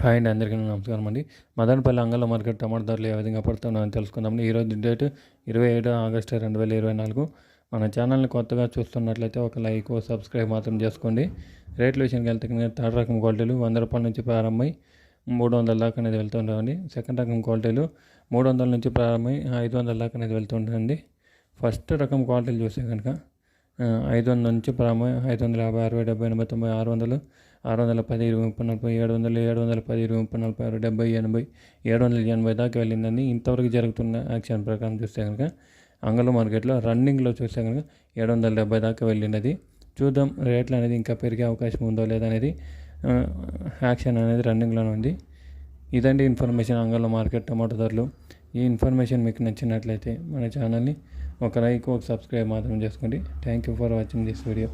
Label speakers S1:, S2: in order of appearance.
S1: Hi అండి, అందరికీ నమస్కారం అండి. మదనపల్లి అంగళ్ళ మార్కెట్ టమాటా ధరలు ఏ విధంగా పడుతున్నాయని తెలుసుకుందామండి. ఈరోజు డేట్ 27 ఆగస్టు 2024. మన ఛానల్ని కొత్తగా చూస్తున్నట్లయితే ఒక లైక్, సబ్స్క్రైబ్ మాత్రం చేసుకోండి. రేట్ల విషయానికి వెళ్తే కనుక థర్డ్ రకం క్వాలిటీలు 100 రూపాయల నుంచి ప్రారంభమై 300 దాకా అనేది వెళ్తుంటామండి. సెకండ్ రకం క్వాలిటీలు 300 నుంచి ప్రారంభమై 500 దాకా అనేది వెళ్తుంటాయండి. ఫస్ట్ రకం క్వాలిటీలు చూస్తే కనుక 500 నుంచి ప్రారంభమై 550, 60, 70, 80, 90, 600, 610, 20, 30, 40, 700, 710, 20, 30, 40, 60, 70, 80, 780 దాకా వెళ్ళిందని ఇంతవరకు జరుగుతున్న యాక్షన్ ప్రకారం చూస్తే కనుక అంగళ్ళ మార్కెట్లో రన్నింగ్లో చూస్తే కనుక 770 దాకా వెళ్ళినది. చూద్దాం రేట్లు అనేది ఇంకా పెరిగే అవకాశం ఉందో లేదనేది. యాక్షన్ అనేది రన్నింగ్లోనే ఉంది. ఇదండి ఇన్ఫర్మేషన్ అంగళ్ళ మార్కెట్ టమాటో ధరలు. ఈ ఇన్ఫర్మేషన్ మీకు నచ్చినట్లయితే మన ఛానల్ని ఒక లైక్, ఒక సబ్స్క్రైబ్ మాత్రం చేసుకోండి. Thank you for watching this video.